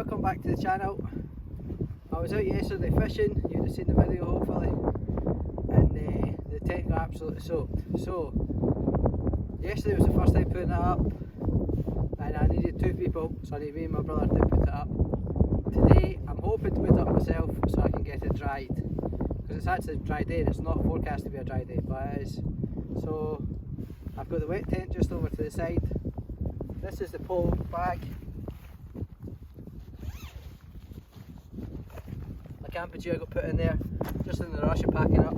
welcome back to the channel. I was out yesterday fishing, you'd have seen the video hopefully, and the tent got absolutely soaked. So, yesterday was the first time putting it up, and I needed two people, so I needed me and my brother to put it up. Today, I'm hoping to put it up myself so I can get it dried, because it's actually a dry day and it's not forecast to be a dry day, but it is. So, I've got the wet tent just over to the side. This is the pole bag. My camping gear got put in there, just in the rush of packing up.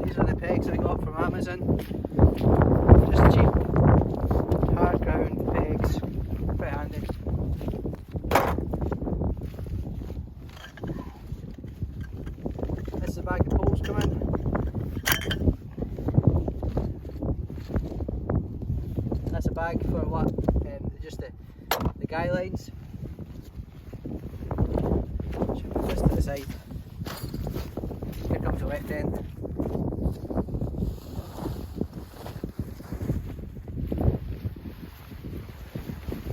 These are the pegs I got from Amazon. Just cheap, hard ground pegs, quite handy. This is the bag the poles come in. That's a bag for what? Just the guy lines. Should put this to the side. Here comes the wet tent.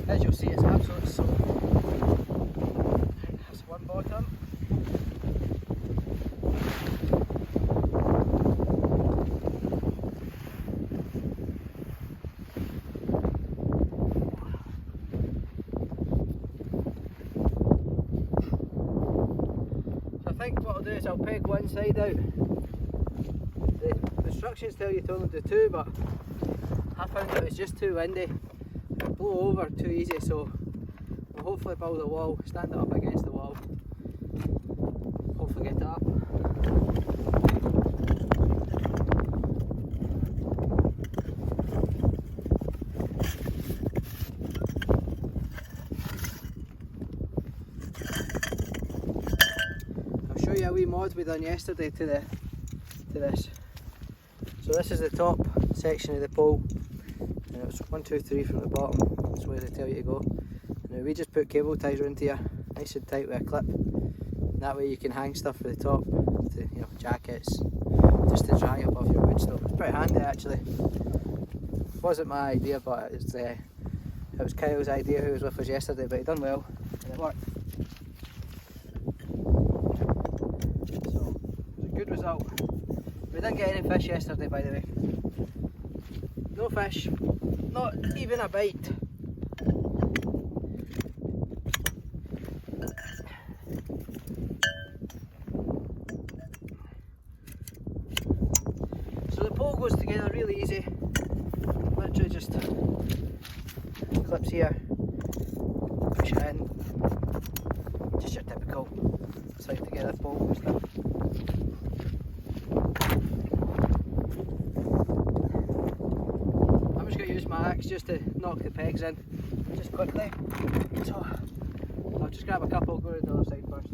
As you'll see, it's absolutely soaked. That's one bottom. I think what I'll do is I'll peg one side out. The instructions tell you to only do two, but I found it was just too windy. It'll blow over too easy, so we'll hopefully build a wall, stand it up against the wall, hopefully get it up. I'll show you a wee mod we done yesterday to this. So this is the top section of the pole, and it was 1, 2, 3 from the bottom. That's where they tell you to go. Now we just put cable ties around here, nice and tight with a clip. And that way you can hang stuff for the top, to, you know, jackets, just to dry above your wood stove. It's pretty handy actually. It wasn't my idea, but it was Kyle's idea, who was with us yesterday, but he done well and it worked. So it was a good result. We didn't get any fish yesterday, by the way. No fish, not even a bite. So the pole goes together really easy. Literally just clips here, push it in. Just your typical slide together pole stuff. I'm just going to use my axe just to knock the pegs in, just quickly. So I'll just grab a couple, go to the other side first.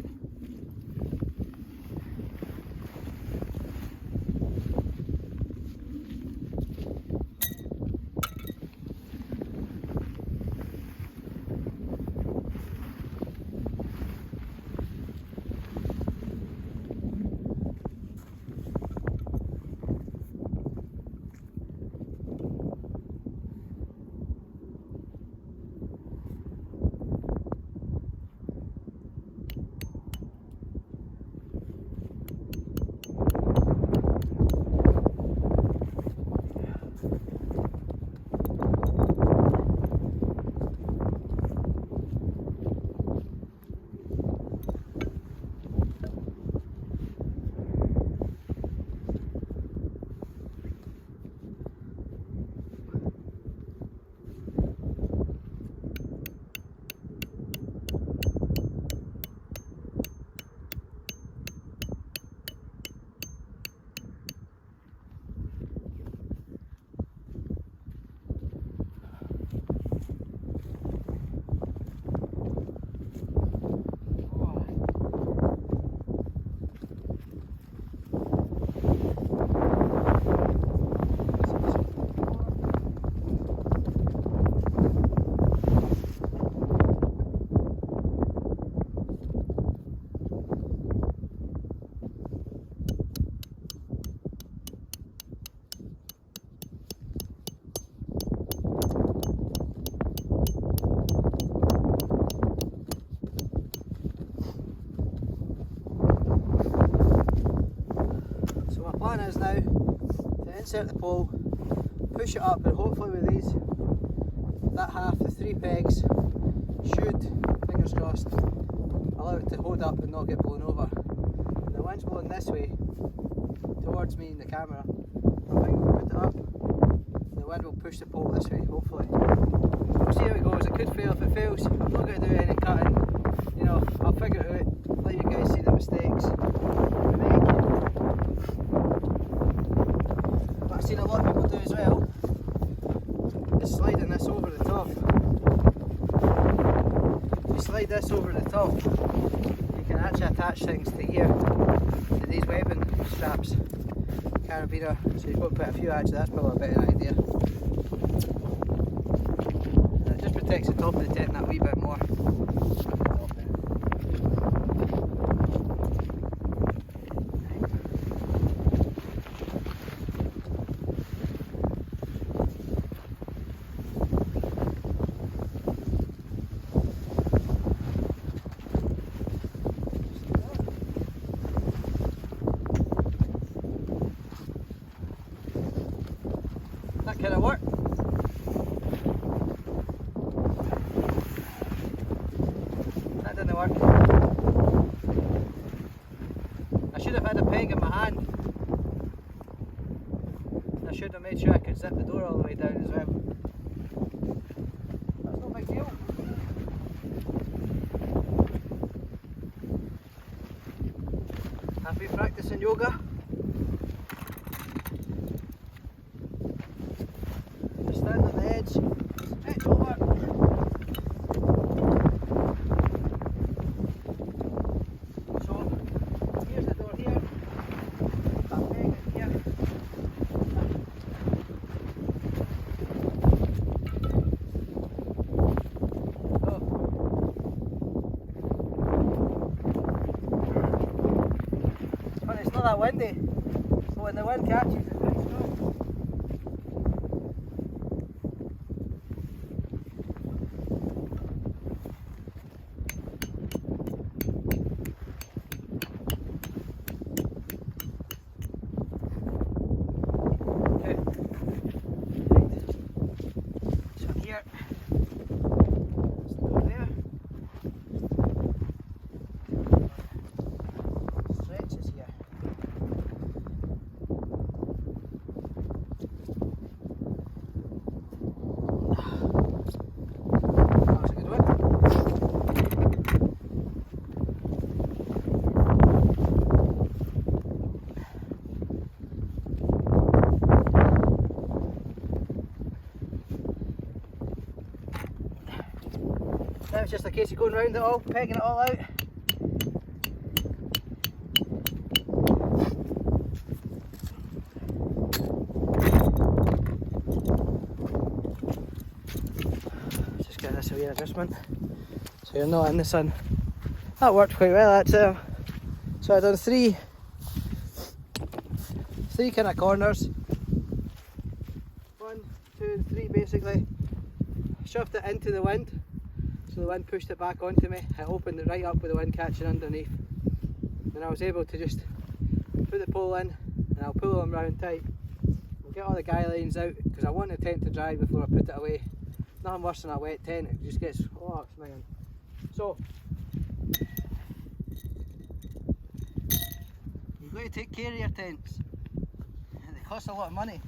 plan is now to insert the pole, push it up, and hopefully with these, that half, the 3 pegs, should, fingers crossed, allow it to hold up and not get blown over. The wind's blowing this way, towards me in the camera. I think we'll put it up, the wind will push the pole this way, hopefully. We'll see how it goes. It could fail. If it fails, I'm not going to do any cutting. You know, I'll figure it out, let you guys see the mistakes we make. What I've seen a lot of people do as well is sliding this over the top. If you slide this over the top, you can actually attach things to here, to these webbing straps, carabiner. So you've got to put a few, actually that's probably a better idea. And it just protects the top of the tent that wee bit more. That kind of work. That didn't work. I should have had a peg in my hand. I should have made sure I could zip the door all the way down as well. That's no big deal. I've been practicing yoga. Stand on the edge, stretch over. So, here's the door here, that peg in here. Oh. But it's not that windy, so when the wind catches it's very strong. Now it's just a case of going round it all, pegging it all out. Just get this away adjustment so you're not in the sun. That worked quite well, that's so I've done three kind of corners. 1, 2 and 3 basically. Shoved it into the wind. So the wind pushed it back onto me. I opened it right up with the wind catching underneath. And I was able to just put the pole in and I'll pull them round tight. We'll get all the guy lines out because I want the tent to dry before I put it away. Nothing worse than a wet tent, it just gets, oh it's man. So, you've got to take care of your tents. They cost a lot of money.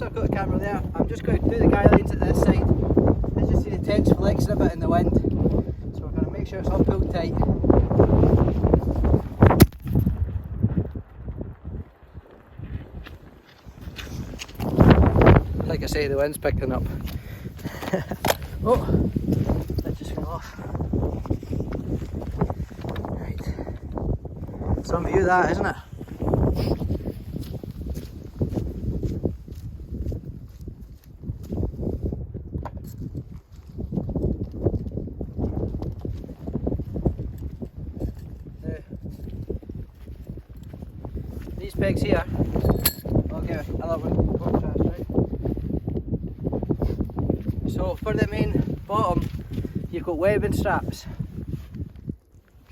I've got the camera there, I'm just going to do the guy lines at this side. As you see, the tech's flexing a bit in the wind, so we're going to make sure it's all pulled tight. Like I say, the wind's picking up. Oh, that just fell off. Right. Some view that, isn't it? These pegs here, I'll give it a little bit of contrast, right? So for the main bottom, you've got webbing straps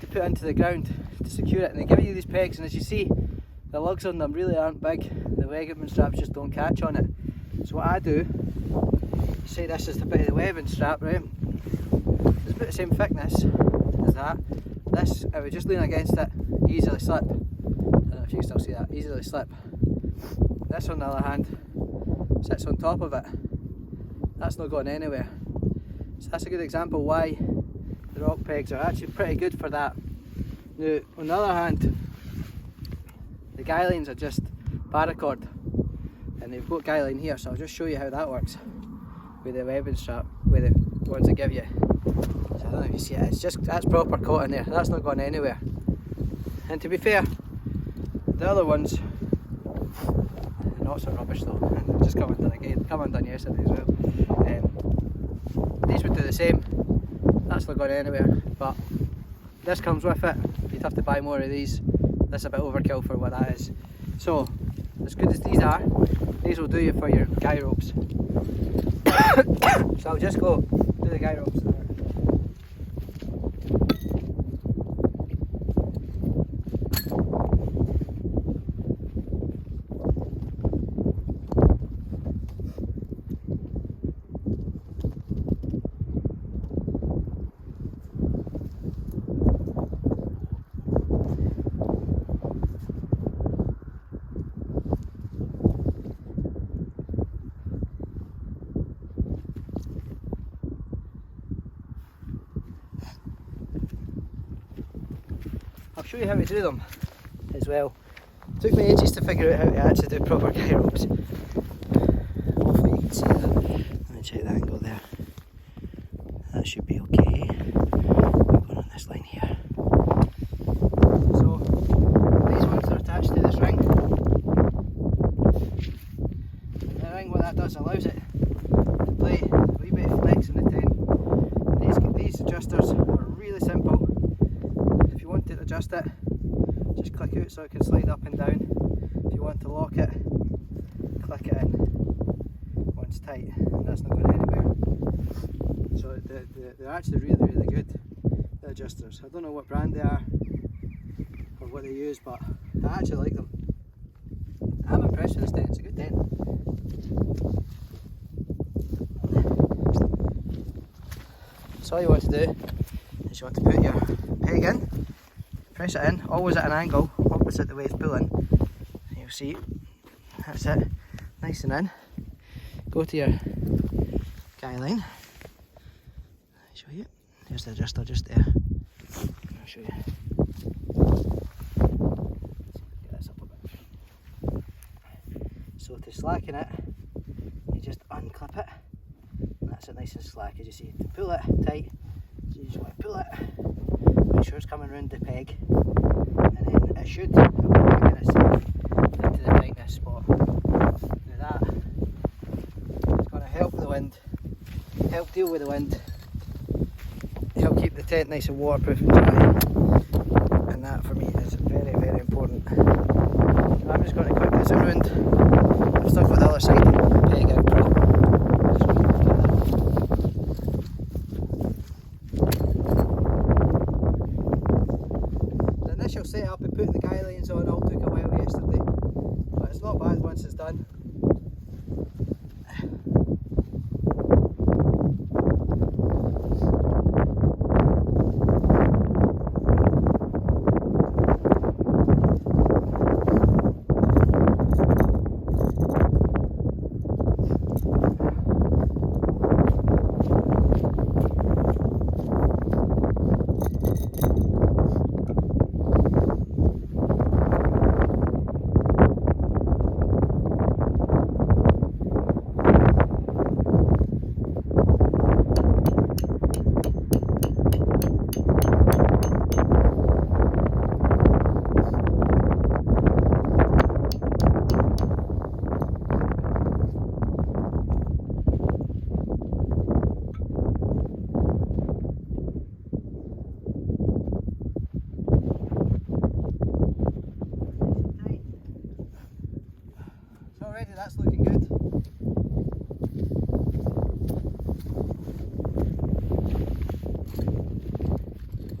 to put into the ground to secure it, and they give you these pegs, and as you see, the lugs on them really aren't big. The webbing straps just don't catch on it. So what I do, say this is the bit of the webbing strap, right? It's about the same thickness as that. This, I would just lean against it, easily slip. I don't know if you can still see that, easily slip. This on the other hand, sits on top of it. That's not going anywhere. So that's a good example why the rock pegs are actually pretty good for that. Now, on the other hand, the guy lines are just paracord, and they've got guy line here, so I'll just show you how that works with the webbing strap, with the ones they give you. So I don't know if you see it, it's just, that's proper caught in there, that's not going anywhere. And to be fair, the other ones, they're not so rubbish though, and just come undone yesterday as well. These would do the same, that's not going anywhere, but this comes with it. You'd have to buy more of these. This is a bit overkill for what that is. So, as good as these are, these will do you for your guy ropes. So I'll just go do the guy ropes now. I'll show you how to do them as well. It took me ages to figure out how to actually do proper guy ropes. Hopefully you can see that. Let me check the angle there. That should be okay. I'm going on this line here. So these ones are attached to this ring. The ring, what that does, allows it to play a wee bit of flex in the tent. These adjusters are really simple. If you want to adjust it, just click out so it can slide up and down. If you want to lock it, click it in once tight, and that's not going anywhere. So they're actually really good, the adjusters. I don't know what brand they are or what they use, but I actually like them. I'm impressed with this tent, it's a good tent. So all you want to do is you want to put your peg in, press it in, always at an angle, opposite the way it's pulling. You'll see, that's it, nice and in. Go to your guy line, I'll show you, there's the adjuster just there. I'll show you. Get this up a bit. So to slacken it, you just unclip it. That's it, nice and slack, as you see. To pull it tight, so you just want to pull it, make sure it's coming around the peg, and then it should have been itself into the tightness spot. Now that is going to help the wind, help deal with the wind, help keep the tent nice and waterproof and dry, and that for me is very important. So I'm just going to quickly zoom around. I've still got the other side of the peg out pro. Initial setup and putting the guy lines on all took a while yesterday, but it's not bad once it's done.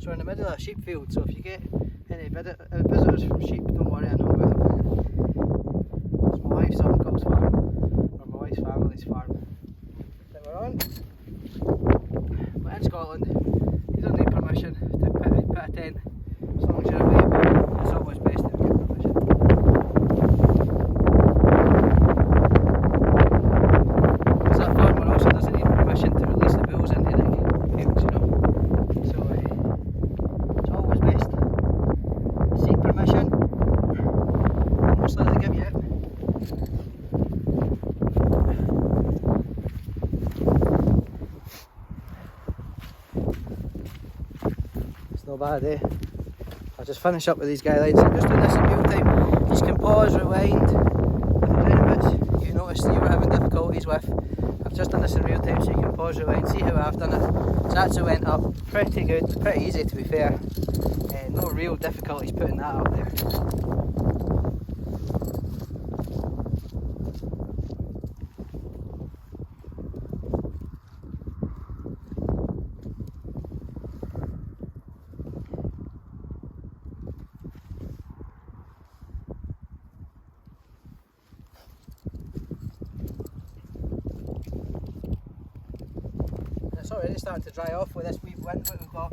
So we're in the middle of a sheep field, so if you get any visitors from sheep, don't worry, I know about them. It's my wife's uncle's farm, or my wife's family's farm that we're on. But in Scotland, you don't need permission to put a tent, as long as you're away, but it's always best to get permission. Because that farmer also doesn't need permission to release the bulls into the fields, you know. So it's always best. Seek permission, most likely give you it. It's not bad, eh? I'll just finish up with these guidelines. I'm just doing this in real time. You can pause, rewind. If there's any bits you noticed that you were having difficulties with, I've just done this in real time so you can pause, rewind, see how I've done it. It's actually went up pretty good, pretty easy to be fair. No real difficulties putting that up there. It's already starting to dry off with this wee wind that we've got.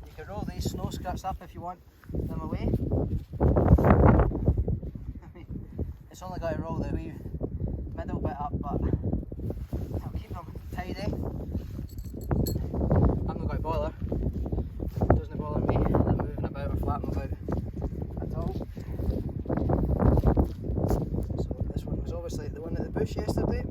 You can roll these snow skirts up if you want them away. I mean, it's only got to roll the wee middle bit up, but I'll keep them tidy. I'm not going to bother. It doesn't bother me them moving about or flapping about at all. So this one was obviously the one at the bush yesterday.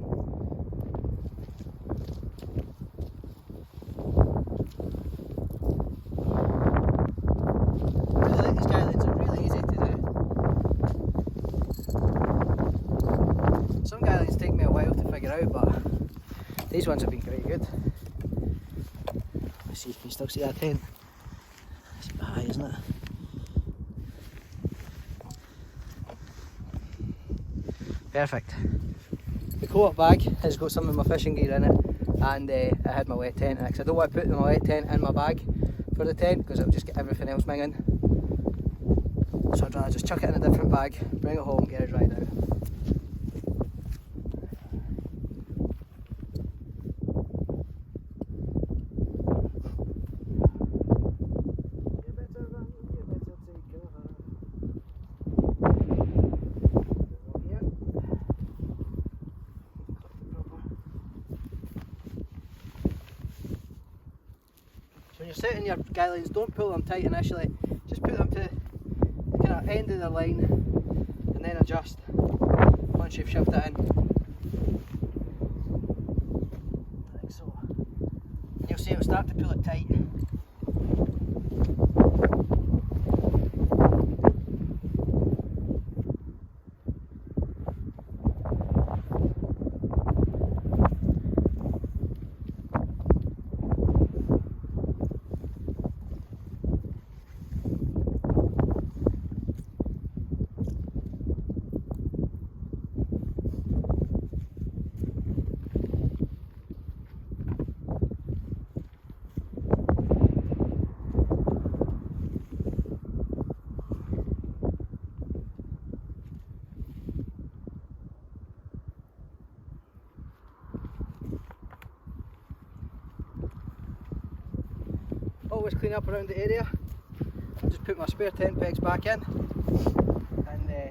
I think these guidelines are really easy to do. Some guidelines take me a while to figure out, but these ones have been very good. Let's see if you can still see that tent. It's a bit high, isn't it? Perfect. The co-op bag has got some of my fishing gear in it, and I had my wet tent in it, because I don't want to put my wet tent in my bag for the tent, because it'll just get everything else minging. So I'd rather just chuck it in a different bag, bring it home, get it dried out. So when you're setting your guidelines, don't pull them tight initially, just put them to the kind of end of the line and then adjust once you've shoved it in. Like so. And you'll see it'll start to pull it tight. Always clean up around the area. Just put my spare tent pegs back in, and yeah,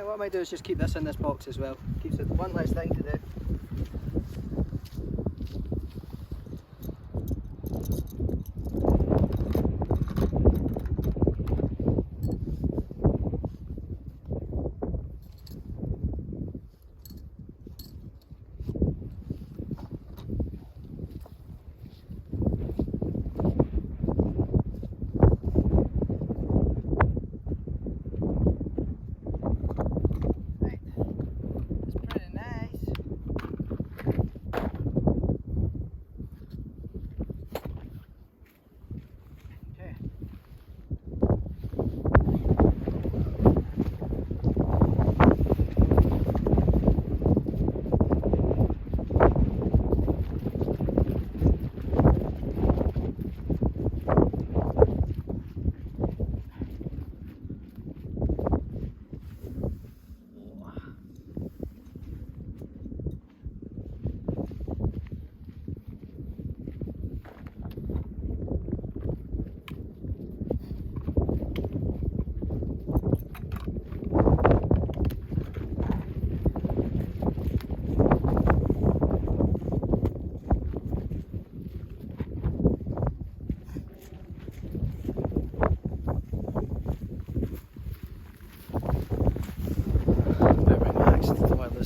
what I might do is just keep this in this box as well. Keeps it one less thing to do.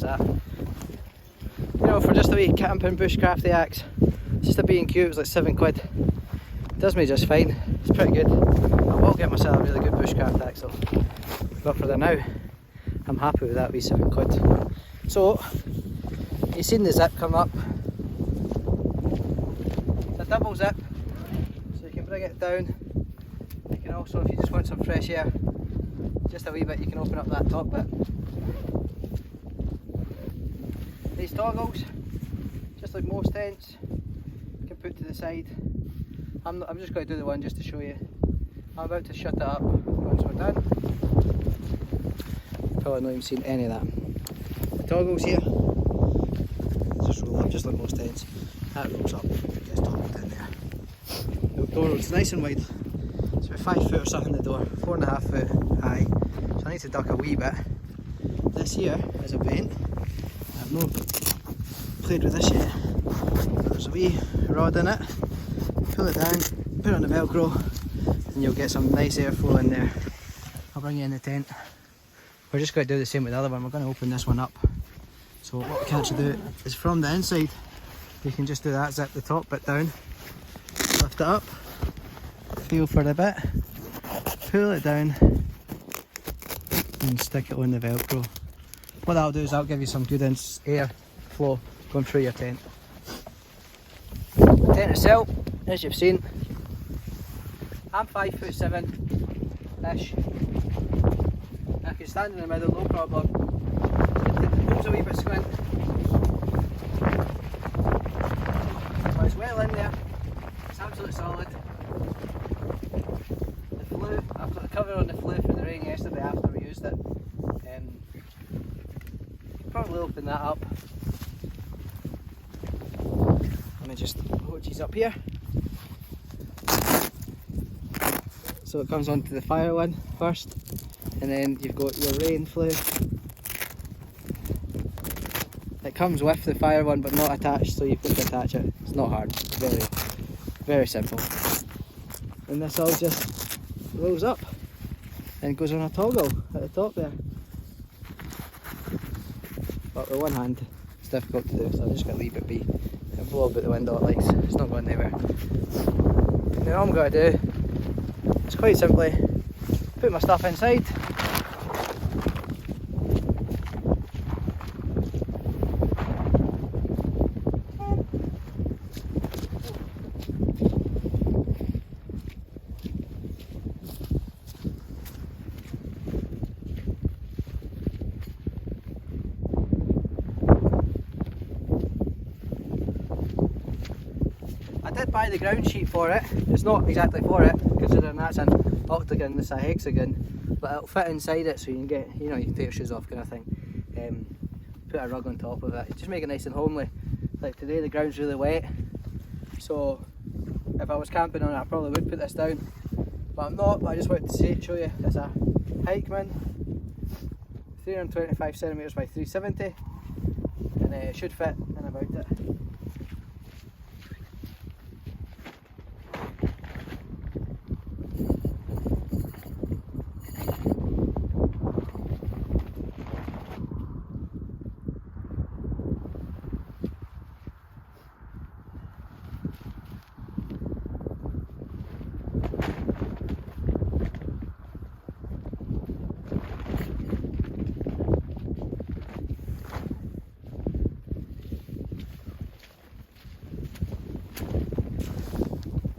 that. You know, for just a wee camping bushcrafty axe, just a B&Q, it was like £7. It does me just fine. It's pretty good. I will get myself a really good bushcraft axe though. But for the now, I'm happy with that wee £7. So, you've seen the zip come up. It's a double zip, so you can bring it down. You can also, if you just want some fresh air, just a wee bit, you can open up that top bit. These toggles, just like most tents, you can put to the side. I'm just going to do the one just to show you. I'm about to shut it up once we're done. Probably not even seen any of that. The toggles here, just roll up just like most tents. That rolls up, gets toggled in there. The door is nice and wide. It's about 5 foot or something, the door, 4.5 foot high. So I need to duck a wee bit. This here is a vent. I've not played with this yet. There's a wee rod in it. Pull it down, put it on the velcro, and you'll get some nice airflow in there. I'll bring you in the tent. We're just going to do the same with the other one. We're going to open this one up. So what we can actually do is from the inside, you can just do that, zip the top bit down, lift it up, feel for the bit, pull it down, and stick it on the velcro. What that'll do is that'll give you some good air flow going through your tent. The tent itself, as you've seen, I'm 5'7" ish. I can stand in the middle, no problem. The pole's a wee bit squint. But it's well in there, it's absolutely solid. The flue, I've got the cover on the flue for the rain yesterday after we used it. Probably open that up. Let me just hold these up here. So it comes onto the fire one first, and then you've got your rain flue. It comes with the fire one but not attached, so you've got to attach it. It's not hard, very, very simple. And this all just rolls up and goes on a toggle at the top there. But with one hand it's difficult to do, so I'm just going to leave it be and blow about the window at lights. It's not going anywhere. And then all I'm going to do is quite simply put my stuff inside. I did buy the ground sheet for it. It's not exactly for it, considering that's an octagon, this is a hexagon, but it'll fit inside it, so you can get, you know, you can take your shoes off kind of thing. Put a rug on top of it, just make it nice and homely. Like today the ground's really wet, so if I was camping on it I probably would put this down, but I'm not. But I just wanted to show you, it's a Hikeman, 325cm by 370, and it should fit in about it.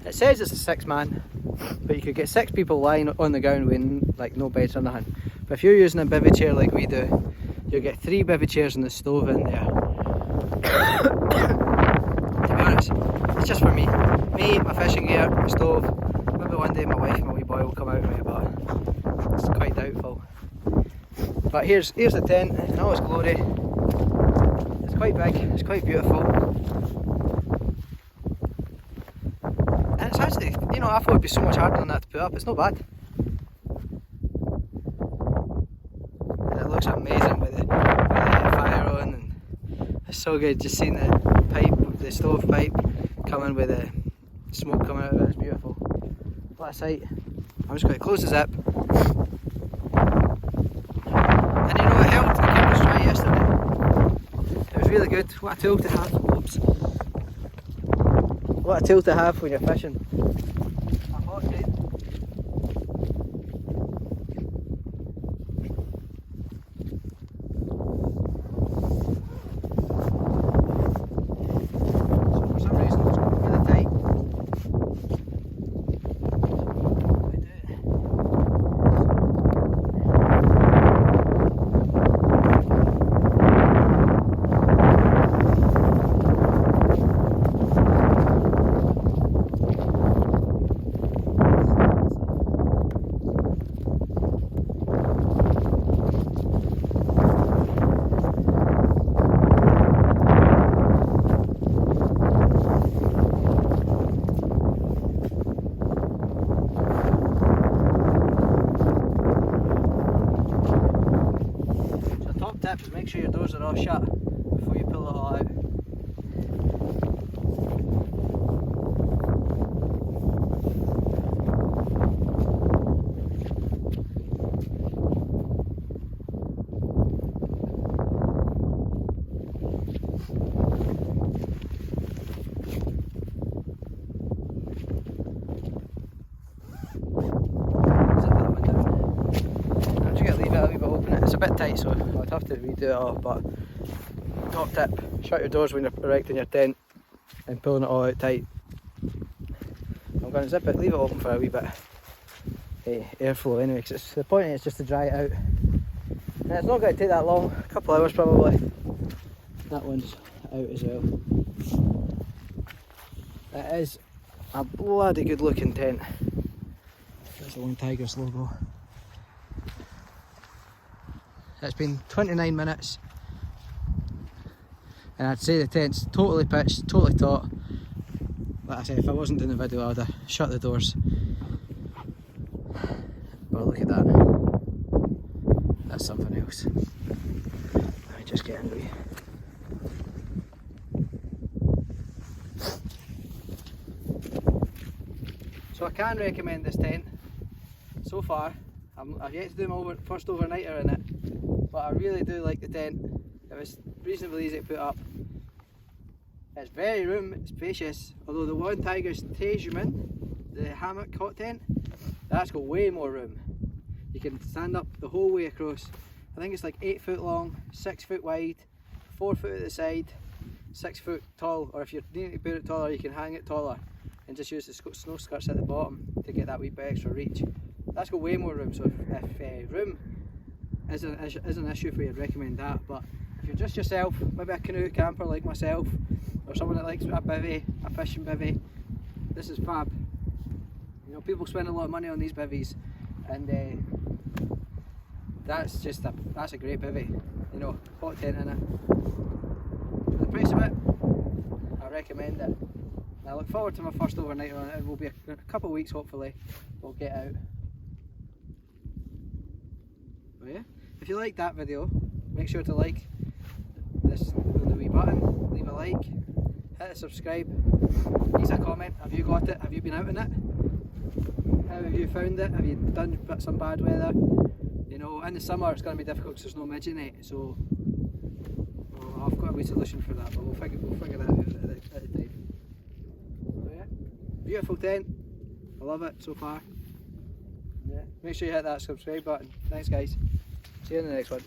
It says it's a 6-man, but you could get 6 people lying on the ground with like no beds or nothing. But if you're using a bivvy chair like we do, you'll get 3 bivvy chairs and the stove in there. To be honest, it's just for me. Me, my fishing gear, my stove. Maybe one day my wife and my wee boy will come out with me, but it's quite doubtful. But here's the tent in all its glory. It's quite big, it's quite beautiful. And it's actually, you know, I thought it would be so much harder than that to put up. It's not bad. And it looks amazing with the fire on, and it's so good just seeing the pipe, the stove pipe coming with the smoke coming out of it. It's beautiful. What a sight. I'm just going to close the zip. And you know, it helped the cameras dry yesterday. good. What a tool to have. Oops. What a tool to have when you're fishing. A hot tent. So for some reason it's got really tight. Tip is make sure your doors are all shut before you pull it all out. It's a bit tight, so I'd have to redo it all, but top tip, shut your doors when you're erecting your tent and pulling it all out tight. I'm going to zip it, leave it open for a wee bit airflow anyway, because the point is just to dry it out. And it's not going to take that long, a couple of hours probably. That one's out as well. It is a bloody good looking tent. There's the OneTigris logo. It's been 29 minutes and I'd say the tent's totally pitched, totally taut. Like I said, if I wasn't doing the video I would have shut the doors. But look at that. That's something else. Let me just get into it. So I can recommend this tent. So far, I've yet to do my first overnighter in it. But I really do like the tent. It was reasonably easy to put up. It's very spacious, although the OneTigris Tasman, the hammock hot tent, that's got way more room. You can stand up the whole way across. I think it's like 8 foot long, 6 foot wide, 4 foot at the side, 6 foot tall, or if you're needing to put it taller you can hang it taller and just use the snow skirts at the bottom to get that wee bit extra reach. That's got way more room, so if room is an issue for you, I'd recommend that. But if you're just yourself, maybe a canoe camper like myself, or someone that likes a bivvy, a fishing bivvy, this is fab. You know, people spend a lot of money on these bivvies, and that's a great bivvy. You know, hot tent in it. For the price of it, I recommend it. And I look forward to my first overnighter on it. It will be a couple of weeks hopefully. We'll get out. But yeah. If you liked that video, make sure to like this with the wee button, leave a like, hit the subscribe, leave a comment. Have you got it? Have you been out in it? How have you found it? Have you done some bad weather? You know, in the summer it's going to be difficult because there's no midge in it, so I've got a wee solution for that, but we'll figure that out at the time. So yeah, beautiful tent, I love it so far. Yeah. Make sure you hit that subscribe button. Thanks guys. See you in the next one.